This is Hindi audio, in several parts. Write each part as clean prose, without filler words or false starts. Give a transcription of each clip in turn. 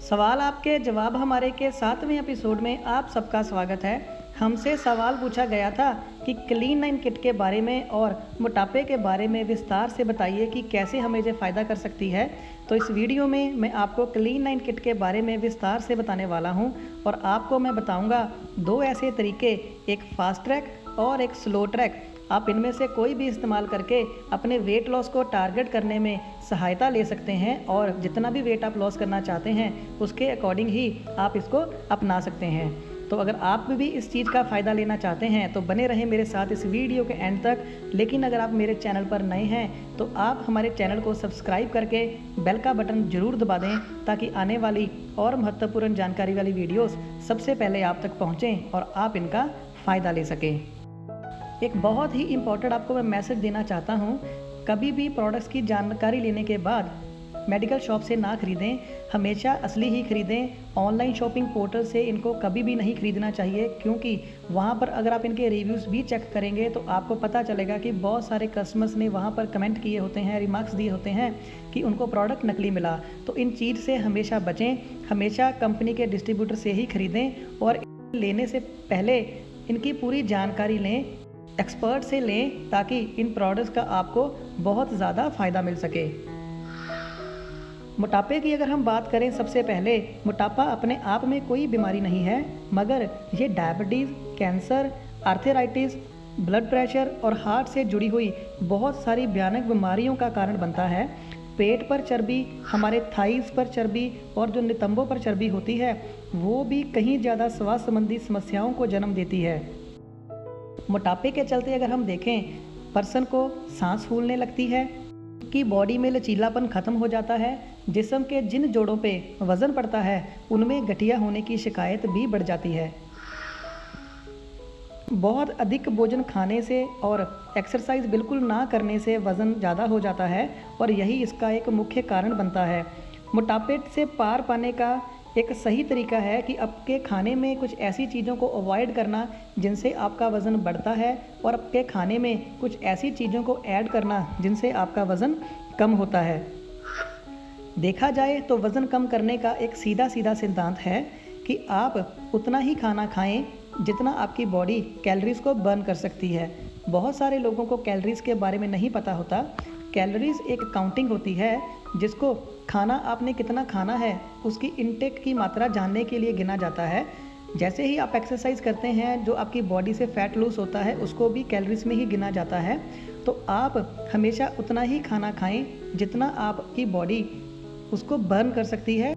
सवाल आपके जवाब हमारे के 7वें एपिसोड में आप सबका स्वागत है। हमसे सवाल पूछा गया था कि क्लीन 9 किट के बारे में और मोटापे के बारे में विस्तार से बताइए कि कैसे हमें ये फ़ायदा कर सकती है। तो इस वीडियो में मैं आपको क्लीन 9 किट के बारे में विस्तार से बताने वाला हूं और आपको मैं बताऊंगा दो ऐसे तरीके, एक फास्ट ट्रैक और एक स्लो ट्रैक। आप इनमें से कोई भी इस्तेमाल करके अपने वेट लॉस को टारगेट करने में सहायता ले सकते हैं और जितना भी वेट आप लॉस करना चाहते हैं उसके अकॉर्डिंग ही आप इसको अपना सकते हैं। तो अगर आप भी इस चीज़ का फ़ायदा लेना चाहते हैं तो बने रहें मेरे साथ इस वीडियो के एंड तक। लेकिन अगर आप मेरे चैनल पर नए हैं तो आप हमारे चैनल को सब्सक्राइब करके बेल का बटन ज़रूर दबा दें ताकि आने वाली और महत्वपूर्ण जानकारी वाली वीडियोस सबसे पहले आप तक पहुँचें और आप इनका फ़ायदा ले सकें। एक बहुत ही इम्पॉर्टेंट आपको मैं मैसेज देना चाहता हूँ, कभी भी प्रोडक्ट्स की जानकारी लेने के बाद मेडिकल शॉप से ना खरीदें, हमेशा असली ही खरीदें। ऑनलाइन शॉपिंग पोर्टल से इनको कभी भी नहीं खरीदना चाहिए, क्योंकि वहाँ पर अगर आप इनके रिव्यूज़ भी चेक करेंगे तो आपको पता चलेगा कि बहुत सारे कस्टमर्स ने वहाँ पर कमेंट किए होते हैं, रिमार्क्स दिए होते हैं कि उनको प्रोडक्ट नकली मिला। तो इन चीज़ से हमेशा बचें, हमेशा कंपनी के डिस्ट्रीब्यूटर से ही खरीदें और लेने से पहले इनकी पूरी जानकारी लें, एक्सपर्ट से लें ताकि इन प्रोडक्ट्स का आपको बहुत ज़्यादा फ़ायदा मिल सके। मोटापे की अगर हम बात करें, सबसे पहले मोटापा अपने आप में कोई बीमारी नहीं है, मगर ये diabetes, cancer, arthritis, blood pressure और हार्ट से जुड़ी हुई बहुत सारी भयानक बीमारियों का कारण बनता है। पेट पर चर्बी, हमारे थाइस पर चर्बी और जो नितंबों पर चर्बी होती है वो भी कहीं ज़्यादा स्वास्थ्य संबंधी समस्याओं को जन्म देती है। मोटापे के चलते अगर हम देखें, पर्सन को सांस फूलने लगती है, कि बॉडी में लचीलापन खत्म हो जाता है, जिस्म के जिन जोड़ों पे वज़न पड़ता है उनमें गठिया होने की शिकायत भी बढ़ जाती है। बहुत अधिक भोजन खाने से और एक्सरसाइज बिल्कुल ना करने से वज़न ज़्यादा हो जाता है और यही इसका एक मुख्य कारण बनता है। मोटापे से पार पाने का एक सही तरीका है कि आपके खाने में कुछ ऐसी चीज़ों को अवॉइड करना जिनसे आपका वज़न बढ़ता है और आपके खाने में कुछ ऐसी चीज़ों को ऐड करना जिनसे आपका वज़न कम होता है। देखा जाए तो वज़न कम करने का एक सीधा सीधा सिद्धांत है कि आप उतना ही खाना खाएं जितना आपकी बॉडी कैलोरीज़ को बर्न कर सकती है। बहुत सारे लोगों को कैलोरीज़ के बारे में नहीं पता होता। कैलोरीज़ एक काउंटिंग होती है जिसको खाना आपने कितना खाना है उसकी इनटेक की मात्रा जानने के लिए गिना जाता है। जैसे ही आप एक्सरसाइज करते हैं, जो आपकी बॉडी से फैट लूज होता है उसको भी कैलोरीज में ही गिना जाता है। तो आप हमेशा उतना ही खाना खाएं जितना आपकी बॉडी उसको बर्न कर सकती है।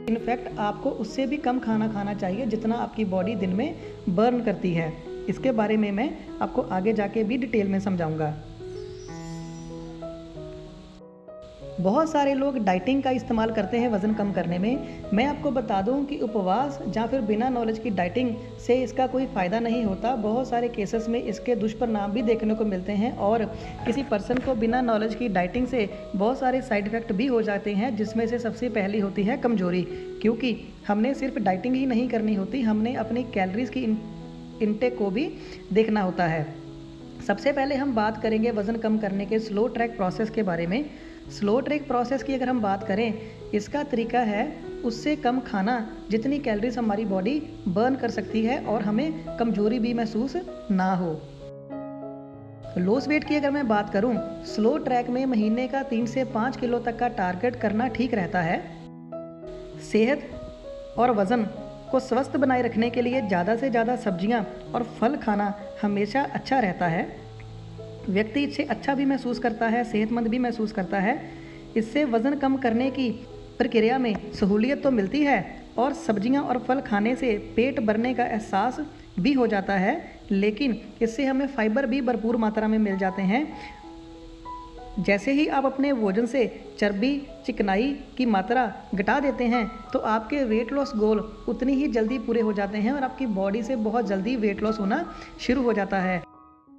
इनफैक्ट आपको उससे भी कम खाना खाना चाहिए जितना आपकी बॉडी दिन में बर्न करती है। इसके बारे में मैं आपको आगे जाके भी डिटेल में समझाऊंगा। बहुत सारे लोग डाइटिंग का इस्तेमाल करते हैं वज़न कम करने में। मैं आपको बता दूं कि उपवास या फिर बिना नॉलेज की डाइटिंग से इसका कोई फ़ायदा नहीं होता। बहुत सारे केसेस में इसके दुष्परिणाम भी देखने को मिलते हैं और किसी पर्सन को बिना नॉलेज की डाइटिंग से बहुत सारे साइड इफ़ेक्ट भी हो जाते हैं, जिसमें से सबसे पहली होती है कमज़ोरी। क्योंकि हमने सिर्फ डाइटिंग ही नहीं करनी होती, हमने अपनी कैलोरीज़ की इनटेक को भी देखना होता है। सबसे पहले हम बात करेंगे वज़न कम करने के स्लो ट्रैक प्रोसेस के बारे में। स्लो ट्रैक प्रोसेस की अगर हम बात करें, इसका तरीका है उससे कम खाना जितनी कैलोरीज हमारी बॉडी बर्न कर सकती है और हमें कमजोरी भी महसूस ना हो। लॉस वेट की अगर मैं बात करूं, स्लो ट्रैक में महीने का 3 से 5 किलो तक का टारगेट करना ठीक रहता है। सेहत और वज़न को स्वस्थ बनाए रखने के लिए ज़्यादा से ज़्यादा सब्जियां और फल खाना हमेशा अच्छा रहता है। व्यक्ति इससे अच्छा भी महसूस करता है, सेहतमंद भी महसूस करता है। इससे वज़न कम करने की प्रक्रिया में सहूलियत तो मिलती है और सब्जियां और फल खाने से पेट भरने का एहसास भी हो जाता है, लेकिन इससे हमें फाइबर भी भरपूर मात्रा में मिल जाते हैं। जैसे ही आप अपने भोजन से चर्बी, चिकनाई की मात्रा घटा देते हैं तो आपके वेट लॉस गोल उतनी ही जल्दी पूरे हो जाते हैं और आपकी बॉडी से बहुत जल्दी वेट लॉस होना शुरू हो जाता है।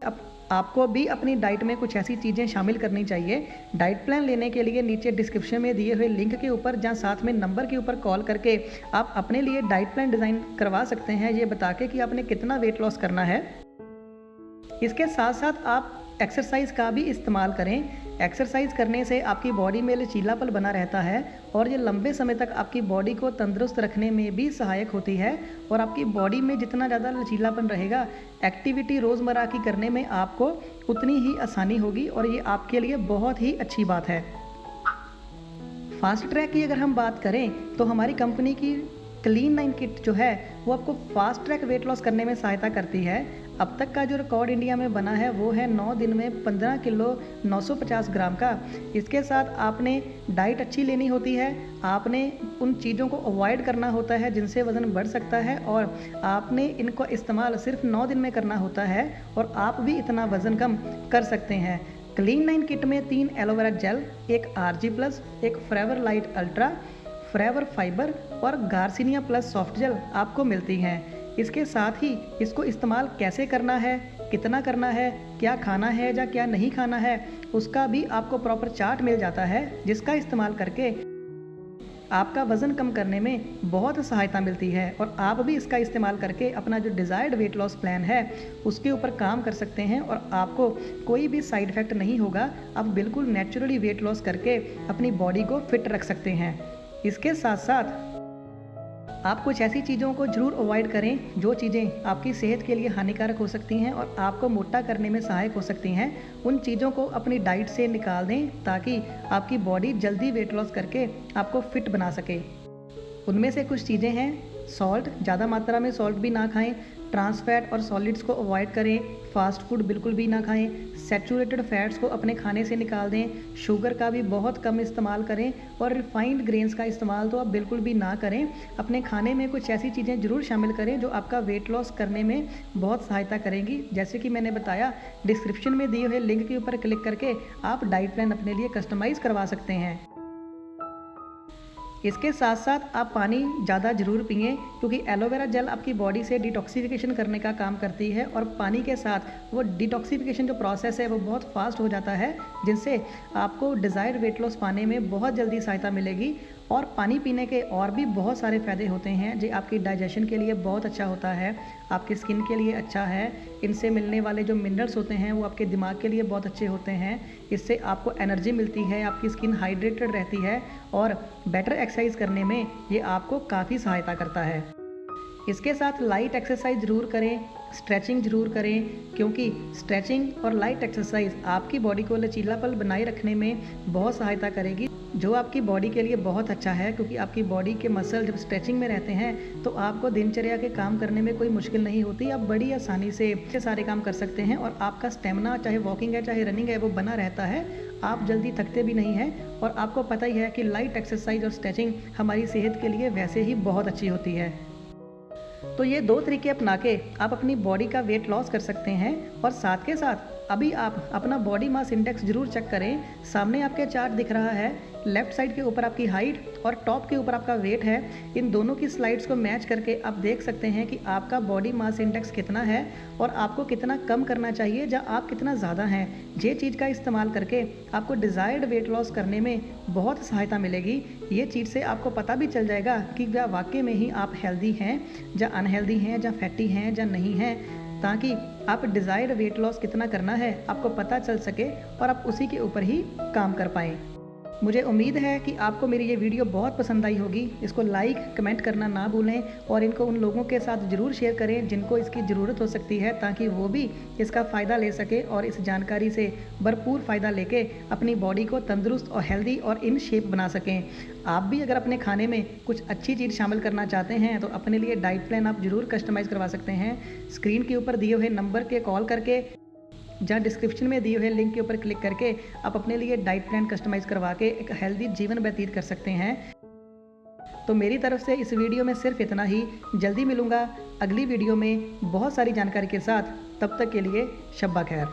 अब आपको भी अपनी डाइट में कुछ ऐसी चीज़ें शामिल करनी चाहिए। डाइट प्लान लेने के लिए नीचे डिस्क्रिप्शन में दिए हुए लिंक के ऊपर या साथ में नंबर के ऊपर कॉल करके आप अपने लिए डाइट प्लान डिज़ाइन करवा सकते हैं, ये बता के कि आपने कितना वेट लॉस करना है। इसके साथ साथ आप एक्सरसाइज का भी इस्तेमाल करें। एक्सरसाइज करने से आपकी बॉडी में लचीलापन बना रहता है और ये लंबे समय तक आपकी बॉडी को तंदुरुस्त रखने में भी सहायक होती है। और आपकी बॉडी में जितना ज़्यादा लचीलापन रहेगा, एक्टिविटी रोज़मर्रा की करने में आपको उतनी ही आसानी होगी और ये आपके लिए बहुत ही अच्छी बात है। फास्ट ट्रैक की अगर हम बात करें तो हमारी कंपनी की क्लीन 9 किट जो है वो आपको फास्ट ट्रैक वेट लॉस करने में सहायता करती है। अब तक का जो रिकॉर्ड इंडिया में बना है वो है 9 दिन में 15 किलो 950 ग्राम का। इसके साथ आपने डाइट अच्छी लेनी होती है, आपने उन चीज़ों को अवॉइड करना होता है जिनसे वज़न बढ़ सकता है और आपने इनको इस्तेमाल सिर्फ 9 दिन में करना होता है और आप भी इतना वज़न कम कर सकते हैं। क्लीन 9 किट में 3 एलोवेरा जेल, एक RG+, एक फ्रेवर लाइट अल्ट्रा, फ्रेवर फाइबर और गार्सिनिया प्लस सॉफ्ट जेल आपको मिलती हैं। इसके साथ ही इसको इस्तेमाल कैसे करना है, कितना करना है, क्या खाना है या क्या नहीं खाना है, उसका भी आपको प्रॉपर चार्ट मिल जाता है, जिसका इस्तेमाल करके आपका वज़न कम करने में बहुत सहायता मिलती है और आप भी इसका इस्तेमाल करके अपना जो डिज़ायर्ड वेट लॉस प्लान है उसके ऊपर काम कर सकते हैं और आपको कोई भी साइड इफ़ेक्ट नहीं होगा। आप बिल्कुल नेचुरली वेट लॉस करके अपनी बॉडी को फिट रख सकते हैं। इसके साथ साथ आप कुछ ऐसी चीज़ों को ज़रूर अवॉइड करें जो चीज़ें आपकी सेहत के लिए हानिकारक हो सकती हैं और आपको मोटा करने में सहायक हो सकती हैं। उन चीज़ों को अपनी डाइट से निकाल दें ताकि आपकी बॉडी जल्दी वेट लॉस करके आपको फिट बना सके। उनमें से कुछ चीज़ें हैं, सॉल्ट, ज़्यादा मात्रा में सॉल्ट भी ना खाएं, ट्रांस फैट और सॉलिड्स को अवॉइड करें, फास्ट फूड बिल्कुल भी ना खाएं, सैचुरेटेड फैट्स को अपने खाने से निकाल दें, शुगर का भी बहुत कम इस्तेमाल करें और रिफाइंड ग्रेन्स का इस्तेमाल तो आप बिल्कुल भी ना करें। अपने खाने में कुछ ऐसी चीज़ें ज़रूर शामिल करें जो आपका वेट लॉस करने में बहुत सहायता करेंगी। जैसे कि मैंने बताया, डिस्क्रिप्शन में दिए हुए लिंक के ऊपर क्लिक करके आप डाइट प्लान अपने लिए कस्टमाइज़ करवा सकते हैं। इसके साथ साथ आप पानी ज़्यादा ज़रूर पिएं क्योंकि एलोवेरा जेल आपकी बॉडी से डिटॉक्सिफिकेशन करने का काम करती है और पानी के साथ वो डिटॉक्सिफिकेशन जो प्रोसेस है वो बहुत फास्ट हो जाता है, जिनसे आपको डिज़ायर्ड वेट लॉस पाने में बहुत जल्दी सहायता मिलेगी। और पानी पीने के और भी बहुत सारे फ़ायदे होते हैं जो आपकी डाइजेशन के लिए बहुत अच्छा होता है, आपकी स्किन के लिए अच्छा है। इनसे मिलने वाले जो मिनरल्स होते हैं वो आपके दिमाग के लिए बहुत अच्छे होते हैं। इससे आपको एनर्जी मिलती है, आपकी स्किन हाइड्रेटेड रहती है और बेटर एक्सरसाइज करने में ये आपको काफ़ी सहायता करता है। इसके साथ लाइट एक्सरसाइज ज़रूर करें, स्ट्रेचिंग ज़रूर करें क्योंकि स्ट्रेचिंग और लाइट एक्सरसाइज आपकी बॉडी को लचीलापन बनाए रखने में बहुत सहायता करेगी, जो आपकी बॉडी के लिए बहुत अच्छा है क्योंकि आपकी बॉडी के मसल जब स्ट्रेचिंग में रहते हैं तो आपको दिनचर्या के काम करने में कोई मुश्किल नहीं होती। आप बड़ी आसानी से सारे काम कर सकते हैं और आपका स्टेमिना, चाहे वॉकिंग है चाहे रनिंग है, वो बना रहता है। आप जल्दी थकते भी नहीं हैं और आपको पता ही है कि लाइट एक्सरसाइज और स्ट्रेचिंग हमारी सेहत के लिए वैसे ही बहुत अच्छी होती है। तो ये 2 तरीके अपना के आप अपनी बॉडी का वेट लॉस कर सकते हैं और साथ के साथ अभी आप अपना बॉडी मास इंडेक्स जरूर चेक करें। सामने आपके चार्ट दिख रहा है, लेफ्ट साइड के ऊपर आपकी हाइट और टॉप के ऊपर आपका वेट है। इन दोनों की स्लाइड्स को मैच करके आप देख सकते हैं कि आपका बॉडी मास इंडेक्स कितना है और आपको कितना कम करना चाहिए या आप कितना ज़्यादा हैं। ये चीज़ का इस्तेमाल करके आपको डिज़ायर्ड वेट लॉस करने में बहुत सहायता मिलेगी। ये चीज़ से आपको पता भी चल जाएगा कि क्या वाकई में ही आप हेल्दी हैं या अनहेल्दी हैं या फैटी हैं या नहीं हैं, ताकि आप डिज़ायर्ड वेट लॉस कितना करना है आपको पता चल सके और आप उसी के ऊपर ही काम कर पाएँ। मुझे उम्मीद है कि आपको मेरी ये वीडियो बहुत पसंद आई होगी। इसको लाइक कमेंट करना ना भूलें और इनको उन लोगों के साथ ज़रूर शेयर करें जिनको इसकी ज़रूरत हो सकती है, ताकि वो भी इसका फ़ायदा ले सके और इस जानकारी से भरपूर फ़ायदा लेके अपनी बॉडी को तंदुरुस्त और हेल्दी और इन शेप बना सकें। आप भी अगर अपने खाने में कुछ अच्छी चीज़ शामिल करना चाहते हैं तो अपने लिए डाइट प्लान आप ज़रूर कस्टमाइज़ करवा सकते हैं। स्क्रीन के ऊपर दिए हुए नंबर के कॉल करके जहाँ डिस्क्रिप्शन में दिए हुए लिंक के ऊपर क्लिक करके आप अपने लिए डाइट प्लान कस्टमाइज़ करवा के एक हेल्दी जीवन व्यतीत कर सकते हैं। तो मेरी तरफ से इस वीडियो में सिर्फ इतना ही। जल्दी मिलूँगा अगली वीडियो में बहुत सारी जानकारी के साथ। तब तक के लिए शब्बा खैर।